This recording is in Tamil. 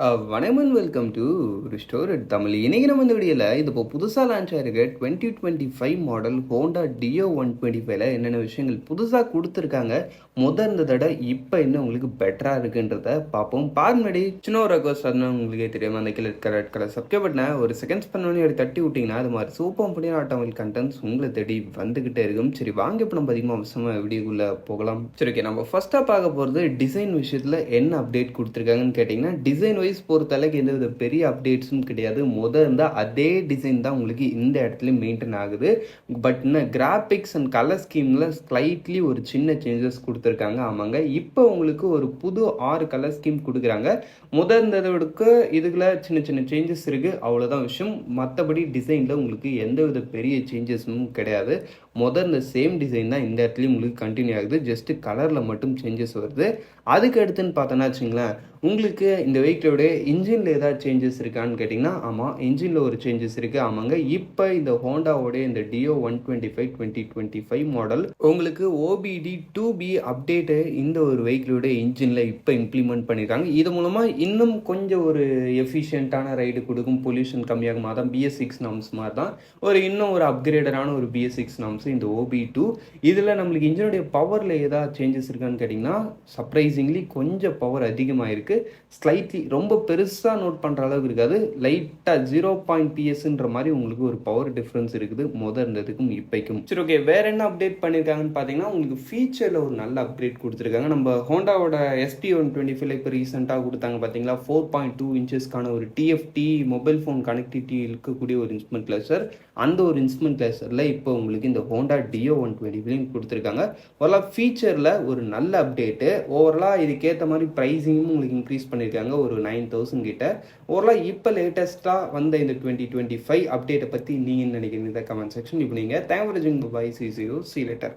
வணக்கம் and welcome to restore Tamil. இன்னைக்கு நம்ம இந்த வீடியோவில் இது இப்போ புதுசாக லான்ச் ஆகிருக்க 2025 மாடல் ஹோண்டா டியோ 125ல என்னென்ன விஷயங்கள் புதுசாக கொடுத்துருக்காங்க, இந்த தடவை இப்போ என்ன உங்களுக்கு பெட்டராக இருக்குன்றத பார்ப்போம். முன்னாடி சின்ன ஒரு ரெக்வஸ்ட் இருந்தால் உங்களுக்கே தெரியும், அந்த ரெட் கலர் சப்ஸ்கிரைப் பண்ண ஒரு செகண்ட்ஸ் பண்ணி ஒரு தட்டி விட்டிங்கன்னா அது மாதிரி சூப்பர் பண்ணியான ஆட்டோமொபைல் கண்டென்ட்ஸ் உங்களை தேடி வந்துக்கிட்டே இருக்கும். சரி வாங்க இப்போ நம்ம அதிகமாக அவசரமாக வீடியோக்குள்ளே போகலாம். சரி ஓகே, நம்ம ஃபஸ்ட்டாக பார்க்க போகிறது டிசைன் விஷயத்தில் என்ன அப்டேட் கொடுத்துருக்காங்கன்னு கேட்டிங்கன்னா, டிசைன் பொறுத்தளவுக்கு எந்த வித பெரிய அப்டேட்ஸும் கிடையாது. இருந்தால் அதே டிசைன் தான் உங்களுக்கு இந்த இடத்துல மெயின்டைன் ஆகுது. பட் இன்னும் கிராபிக்ஸ் அண்ட் கலர் ஸ்கீமில் ஸ்லைட்லி ஒரு சின்ன சேஞ்சஸ் கொடுத்துருக்காங்க. ஆமாங்க, இப்போ உங்களுக்கு ஒரு புது 6 கலர் ஸ்கீம் கொடுக்குறாங்க. இருந்ததோடுக்கு இதுக்குள்ள சின்ன சின்ன சேஞ்சஸ் இருக்குது, அவ்வளோதான் விஷயம். மற்றபடி டிசைனில் உங்களுக்கு எந்த வித பெரிய சேஞ்சஸும் கிடையாது. இந்த சேம் டிசைன் தான் இந்த இடத்துலையும் உங்களுக்கு கண்டினியூ ஆகுது. ஜஸ்ட்டு கலரில் மட்டும் சேஞ்சஸ் வருது. அதுக்கு அடுத்துன்னு பார்த்தோன்னா வச்சுங்களேன், உங்களுக்கு இந்த வெஹிக்கிளோட இன்ஜினில் ஏதாவது சேஞ்சஸ் இருக்கான்னு கேட்டிங்கன்னா, ஆமாம், இன்ஜினில் ஒரு சேஞ்சஸ் இருக்குது. ஆமாங்க, இப்போ இந்த ஹோண்டாவோடைய இந்த டியோ 125 2025 மாடல் உங்களுக்கு ஓபிடி 2B அப்டேட்டு இந்த ஒரு வெஹிக்கிளோட இன்ஜினில் இப்போ இம்ப்ளிமெண்ட் பண்ணியிருக்காங்க. இது மூலமாக இன்னும் கொஞ்சம் ஒரு எஃபிஷியண்ட்டான ரைடு கொடுக்கும், பொல்யூஷன் கம்மியாகும். அதான் BS6 நார்ம்ஸ் மாதிரி தான் இன்னும் ஒரு அப்கிரேடடான ஒரு BS6 நார்ம்ஸ் இந்த OB2. இதில் நம்மளுக்கு இன்ஜினுடைய பவரில் ஏதாவது சேஞ்சஸ் இருக்கான்னு கேட்டிங்கன்னா, சர்ப்ரைசிங்லி கொஞ்சம் பவர் அதிகமாக இருக்குது. ஸ்லைட்லி ரொம்ப பெருசாக நோட் பண்ணுற அளவுக்கு இருக்காது, லைட்டாக 0.0 PS மாதிரி உங்களுக்கு ஒரு பவர் டிஃப்ரென்ஸ் இருக்குது இருந்ததுக்கும் இப்போக்கும். சரி ஓகே, வேற என்ன அப்டேட் பண்ணியிருக்காங்கன்னு பார்த்தீங்கன்னா, உங்களுக்கு ஃபீச்சரில் ஒரு நல்ல அப்கிரேட் கொடுத்துருக்காங்க. நம்ம ஹோண்டாவோட SP125 இப்போ ரீசெண்டாக கொடுத்தாங்க பார்த்தீங்களா, 4.2 இன்ச்சஸ்க்கான ஒரு TFT மொபைல் ஃபோன் கனெக்டிவிட்டி இருக்கக்கூடிய ஒரு இன்ஸ்ட்ருமெண்ட் கிளாஸர். அந்த ஒரு இன்ஸ்ட்ருமெண்ட் கிளாஸரில் இப்போ உங்களுக்கு இந்த ஹோண்டா டியோ 125 கொடுத்துருக்காங்க. ஓவராலாக ஃபீச்சரில் ஒரு நல்ல அப்டேட்டு. ஓவராலாக இதுக்கேற்ற மாதிரி ப்ரைஸிங்கும் உங்களுக்கு இன்க்ரீஸ் பண்ணியிருக்காங்க ஒரு 9,000 கிட்ட. ஓவராலாக இப்போ லேட்டஸ்ட்டாக வந்த இந்த 2025 அப்டேட்டை பற்றி நீங்கள் நினைக்கிறீங்க இந்த கமெண்ட் செக்ஷன். இப்போ நீங்கள் தேங்க் ஃபார் வாட்சிங். Bye, see you, see you later.